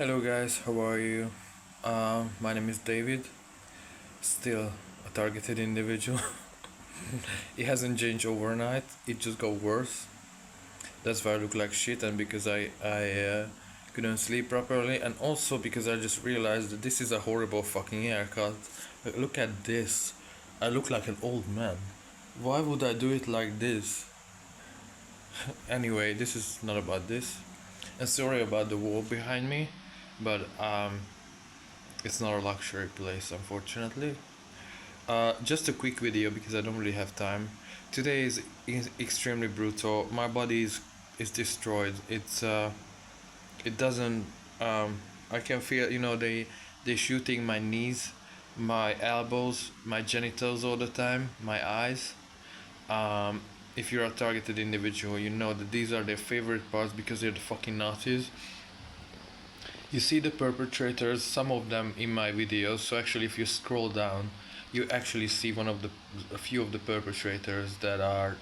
Hello guys, how are you? My name is David, still a targeted individual. It hasn't changed overnight, it just got worse. That's why I look like shit, and because I couldn't sleep properly, and also because I just realized that this is a horrible fucking haircut. Like, look at this. I look like an old man. Why would I do it like this? Anyway, this is not about this. And sorry about the wall behind me, but it's not a luxury place, unfortunately. Just a quick video because I don't really have time. Today is extremely brutal. My body is destroyed. It doesn't. I can feel, they shooting my knees, my elbows, my genitals all the time, my eyes. If you're a targeted individual, you know that these are their favorite parts because they're the fucking Nazis. You see the perpetrators, some of them in my videos. So actually, if you scroll down, you actually see a few of the perpetrators that are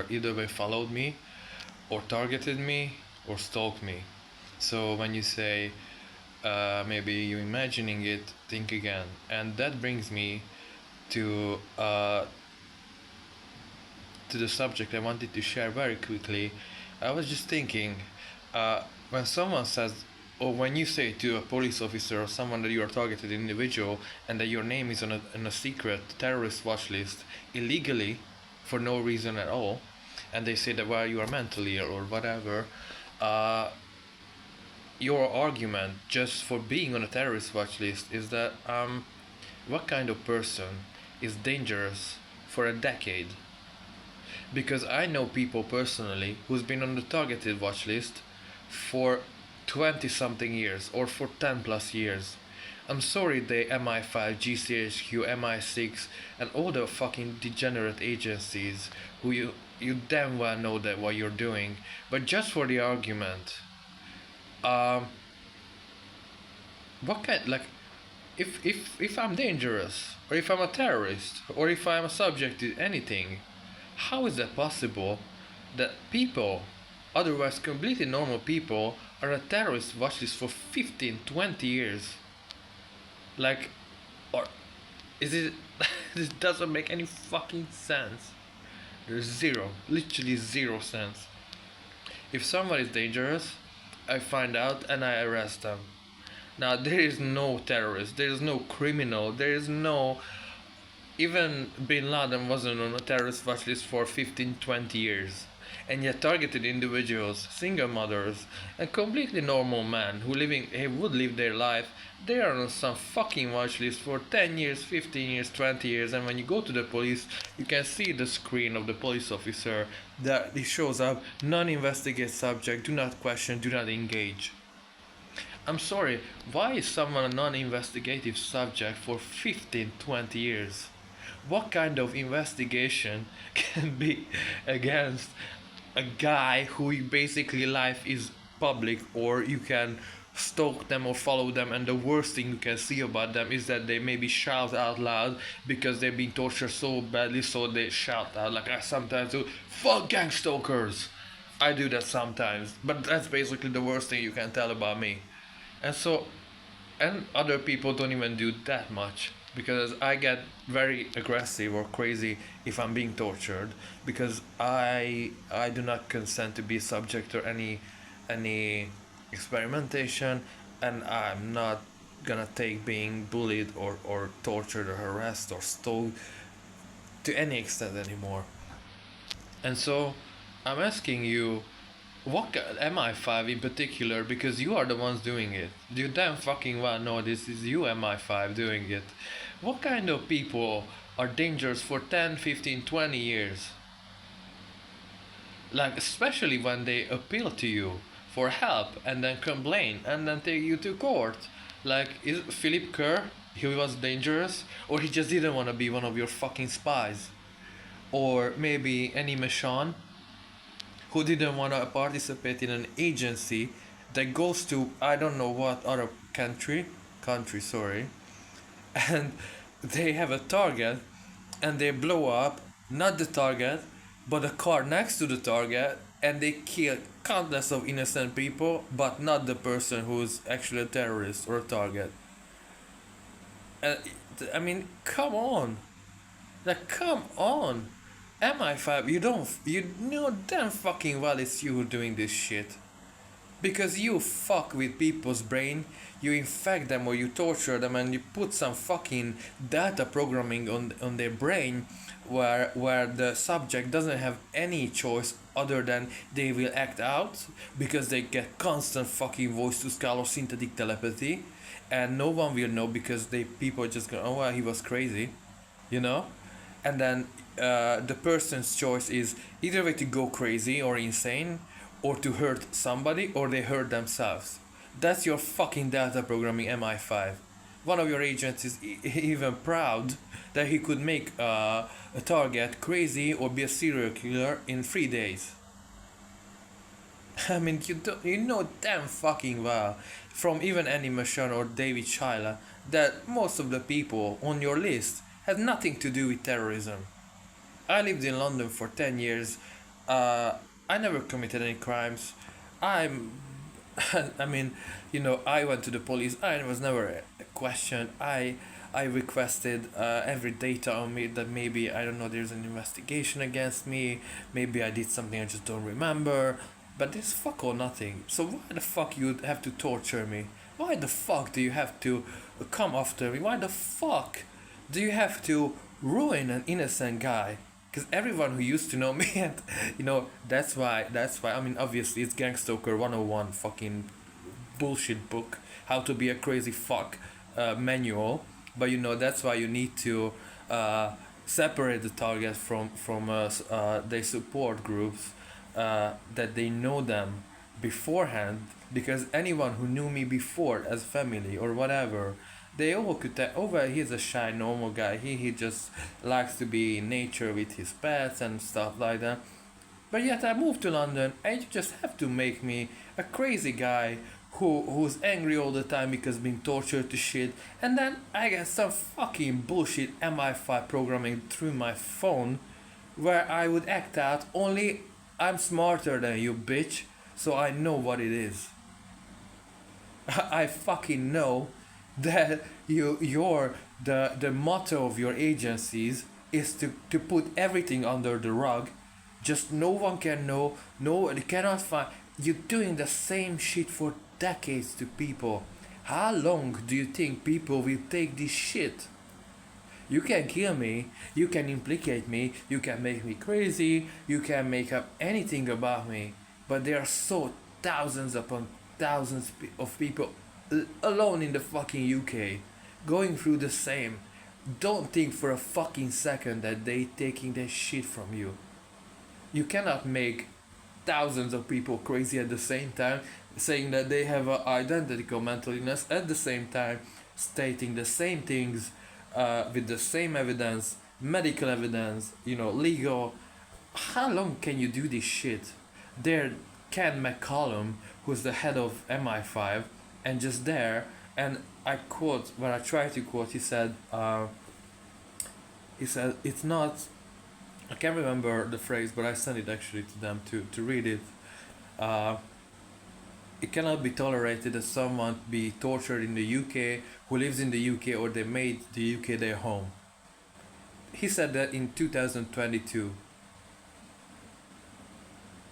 either they followed me, or targeted me, or stalked me. So when you say, maybe you're imagining it, think again, and that brings me to the subject I wanted to share very quickly. I was just thinking, when someone says, or when you say to a police officer or someone that you are targeted individual and that your name is on a secret terrorist watch list illegally for no reason at all, and they say that well you are mentally ill or whatever, your argument just for being on a terrorist watch list is that what kind of person is dangerous for a decade? Because I know people personally who's been on the targeted watch list for 20 something years or for 10 plus years. I'm sorry, the MI5, GCHQ, MI6, and all the fucking degenerate agencies who you damn well know that what you're doing, but just for the argument, what kind, like, if I'm dangerous, or if I'm a terrorist, or if I'm a subject to anything, how is that possible that people, otherwise completely normal people, are on a terrorist watchlist for 15, 20 years? Like, or is it. This doesn't make any fucking sense. There's zero, literally zero sense. If someone is dangerous, I find out and I arrest them. Now, there is no terrorist, there is no criminal, there is no. Even Bin Laden wasn't on a terrorist watch list for 15, 20 years. And yet targeted individuals, single mothers, and completely normal men who would live their life, they are on some fucking watch list for 10 years, 15 years, 20 years, and when you go to the police, you can see the screen of the police officer that it shows up, non-investigate subject, do not question, do not engage. I'm sorry, why is someone a non-investigative subject for 15, 20 years? What kind of investigation can be against a guy who basically life is public, or you can stalk them or follow them, and the worst thing you can see about them is that they maybe shout out loud because they're being tortured so badly, so they shout out, like I sometimes do, fuck gang stalkers. I do that sometimes, but that's basically the worst thing you can tell about me. And so, and other people don't even do that much, because I get very aggressive or crazy if I'm being tortured, because I do not consent to be subject to any experimentation, and I'm not gonna take being bullied or tortured or harassed or stalked to any extent anymore. And so I'm asking you, what MI5 in particular, because you are the ones doing it. You damn fucking well know this is you, MI5, doing it. What kind of people are dangerous for 10, 15, 20 years? Like, especially when they appeal to you for help and then complain and then take you to court. Like, is Philip Kerr, he was dangerous, or he just didn't want to be one of your fucking spies? Or maybe Annie Machon, who didn't want to participate in an agency that goes to I don't know what other country, sorry, and they have a target and they blow up not the target but a car next to the target, and they kill countless of innocent people, but not the person who's actually a terrorist or a target. Uh, I mean, come on. Like, come on. MI5, you know damn fucking well it's you who doing this shit. Because you fuck with people's brain, you infect them or you torture them and you put some fucking data programming on their brain where the subject doesn't have any choice other than they will act out because they get constant fucking voice to skull or synthetic telepathy and no one will know because they people just go, oh well, he was crazy, you know? And then the person's choice is either way to go crazy or insane or to hurt somebody or they hurt themselves. That's your fucking data programming MI5. One of your agents is even proud that he could make a target crazy or be a serial killer in 3 days. I mean, you know damn fucking well from even Annie Machon or David Shyla that most of the people on your list had nothing to do with terrorism. I lived in London for 10 years. I never committed any crimes. I'm I mean, you know, I went to the police. I was never questioned. I requested every data on me that maybe I don't know there's an investigation against me. Maybe I did something I just don't remember. But there's fuck or nothing. So why the fuck you have to torture me? Why the fuck do you have to come after me? Why the fuck do you have to ruin an innocent guy? Because everyone who used to know me, and you know, that's why, I mean, obviously, it's Gangstalker 101 fucking bullshit book, how to be a crazy fuck manual. But you know, that's why you need to separate the target from their support groups, that they know them beforehand. Because anyone who knew me before as family or whatever, they all could tell, oh well, he's a shy normal guy, he just likes to be in nature with his pets and stuff like that. But yet I moved to London and you just have to make me a crazy guy who's angry all the time because being tortured to shit, and then I get some fucking bullshit MI5 programming through my phone where I would act out, only I'm smarter than you, bitch, so I know what it is. I fucking know that the motto of your agencies is to put everything under the rug. Just no one can know, no one cannot find. You're doing the same shit for decades to people. How long do you think people will take this shit? You can kill me, you can implicate me, you can make me crazy, you can make up anything about me, but there are so thousands upon thousands of people alone in the fucking UK going through the same. Don't think for a fucking second that they taking their shit from you. You cannot make thousands of people crazy at the same time, saying that they have an identical mental illness at the same time, stating the same things with the same evidence, medical evidence, you know, legal. How long can you do this shit? There, Ken McCallum, who's the head of MI5, and just there, and I quote, when I try to quote, he said, it's not, I can't remember the phrase, but I sent it actually to them to read it. It cannot be tolerated that someone be tortured in the UK who lives in the UK or they made the UK their home. He said that in 2022.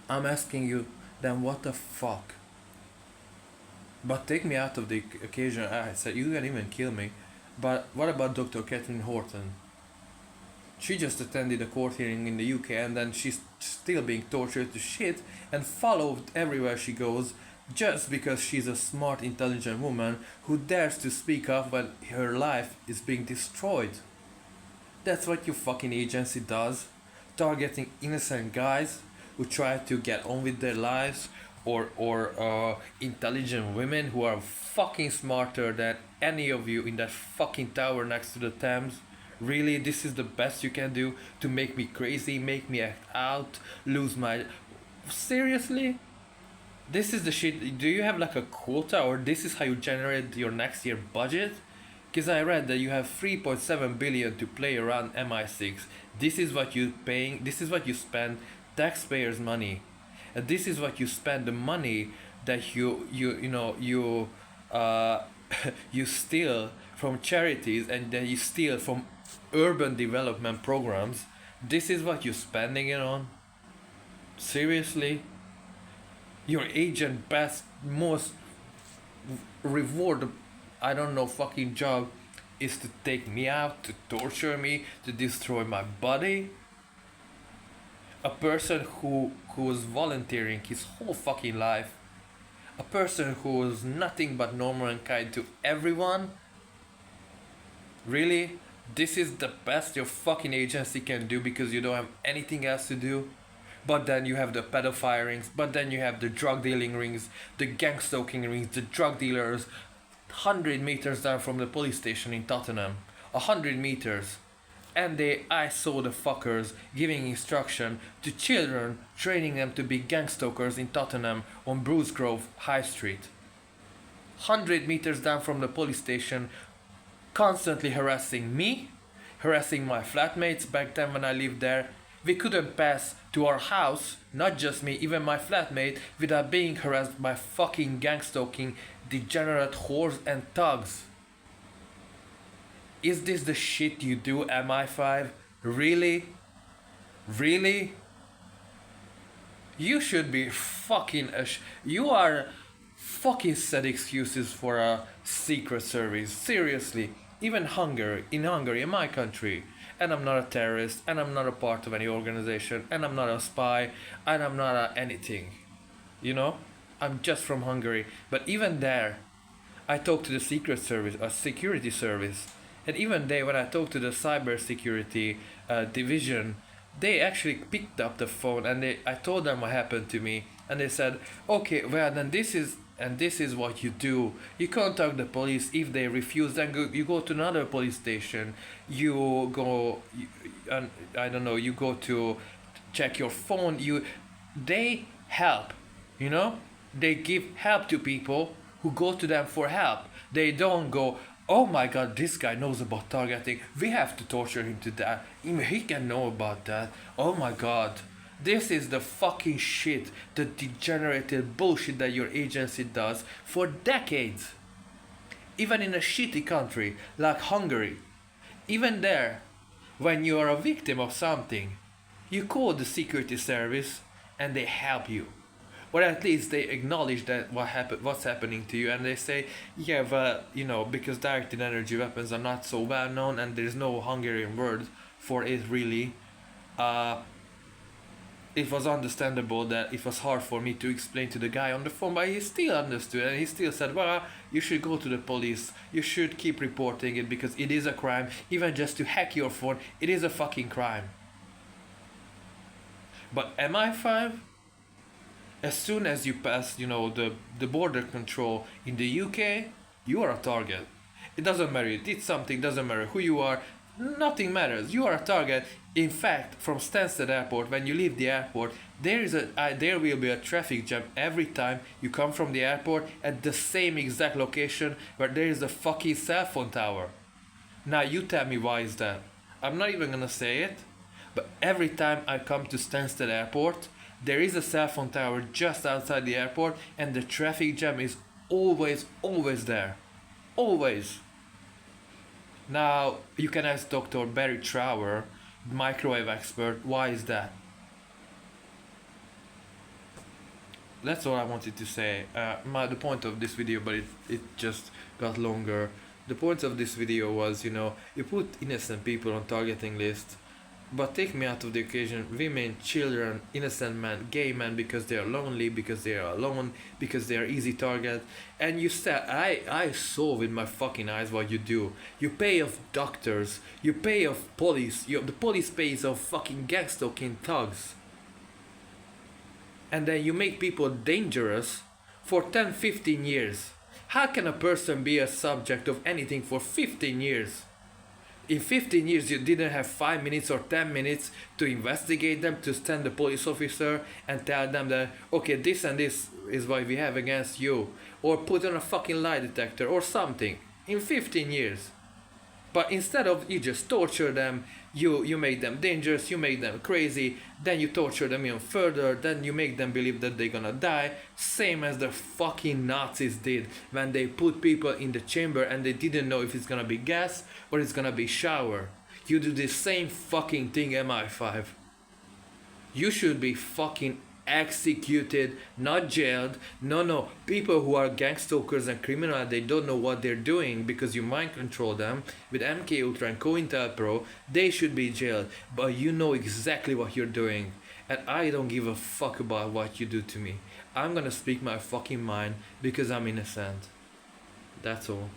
I'm asking you, then what the fuck? But take me out of the occasion. I said, you can even kill me. But what about Dr. Catherine Horton? She just attended a court hearing in the UK and then she's still being tortured to shit and followed everywhere she goes just because she's a smart, intelligent woman who dares to speak up when her life is being destroyed. That's what your fucking agency does. Targeting innocent guys who try to get on with their lives, or intelligent women who are fucking smarter than any of you in that fucking tower next to the Thames. Really, this is the best you can do to make me crazy, make me act out, lose my... Seriously? This is the shit. Do you have like a quota, or this is how you generate your next year budget? Because I read that you have 3.7 billion to play around MI6. This is what you paying, this is what you spend taxpayers' money. And this is what you spend the money that you uh, you steal from charities, and then you steal from urban development programs. This is what you're spending it on. Seriously, your agent best most reward, I don't know, fucking job is to take me out, to torture me, to destroy my body. A person who was volunteering his whole fucking life, a person who was nothing but normal and kind to everyone. Really? This is the best your fucking agency can do because you don't have anything else to do? But then you have the pedophile rings, but then you have the drug dealing rings, the gang stalking rings, the drug dealers 100 meters down from the police station in Tottenham. 100 meters. And I saw the fuckers giving instruction to children, training them to be gang stalkers in Tottenham on Bruce Grove High Street. 100 meters down from the police station, constantly harassing me, harassing my flatmates back then when I lived there. We couldn't pass to our house, not just me, even my flatmate, without being harassed by fucking gang stalking degenerate whores and thugs. Is this the shit you do, MI5? Really? Really? You should be fucking you are fucking set excuses for a secret service. Seriously. Even in Hungary, in my country. And I'm not a terrorist, and I'm not a part of any organization, and I'm not a spy, and I'm not anything. You know? I'm just from Hungary. But even there, I talked to the secret service, a security service. And even they, when I talked to the cybersecurity division, they actually picked up the phone, and I told them what happened to me, and they said, okay, well then this is what you do. You contact the police. If they refuse, then you go to another police station. You go, I don't know, you go to check your phone. They help, you know? They give help to people who go to them for help. They don't go, oh my god, this guy knows about targeting. We have to torture him to death. He can know about that. Oh my god. This is the fucking shit, the degenerated bullshit that your agency does for decades. Even in a shitty country like Hungary, even there, when you are a victim of something, you call the security service and they help you. Or at least they acknowledge that what's happening to you, and they say, yeah, well, you know, because directed energy weapons are not so well known and there's no Hungarian word for it really, it was understandable that it was hard for me to explain to the guy on the phone, but he still understood, and he still said, well, you should go to the police, you should keep reporting it because it is a crime, even just to hack your phone, it is a fucking crime. But MI5, as soon as you pass, you know, the border control in the UK, you are a target. It doesn't matter, you did something, doesn't matter who you are, nothing matters. You are a target. In fact, from Stansted Airport, when you leave the airport, there will be a traffic jam every time you come from the airport at the same exact location where there is a fucking cell phone tower. Now you tell me why is that? I'm not even gonna say it, but every time I come to Stansted Airport, there is a cell phone tower just outside the airport, and the traffic jam is always there. Always. Now, you can ask Dr. Barry Trower, microwave expert, why is that? That's all I wanted to say. The point of this video, but it just got longer. The point of this video was, you know, you put innocent people on targeting lists, but take me out of the equation, women, children, innocent men, gay men, because they are lonely, because they are alone, because they are easy target. And you said, I saw with my fucking eyes what you do. You pay off doctors, you pay off police, the police pays off fucking gang stalking thugs. And then you make people dangerous for 10-15 years. How can a person be a subject of anything for 15 years? In 15 years you didn't have 5 minutes or 10 minutes to investigate them, to stand the police officer and tell them that, okay, this and this is what we have against you, or put on a fucking lie detector or something. In 15 years. But instead of you just torture them, you make them dangerous, you make them crazy, then you torture them even further, then you make them believe that they're gonna die, same as the fucking Nazis did when they put people in the chamber and they didn't know if it's gonna be gas or it's gonna be shower. You do the same fucking thing, MI5. You should be fucking executed, not jailed. No. People who are gang stalkers and criminals, they don't know what they're doing because you mind control them with MK Ultra and COINTELPRO. They should be jailed, but you know exactly what you're doing. And I don't give a fuck about what you do to me. I'm gonna speak my fucking mind because I'm innocent. That's all.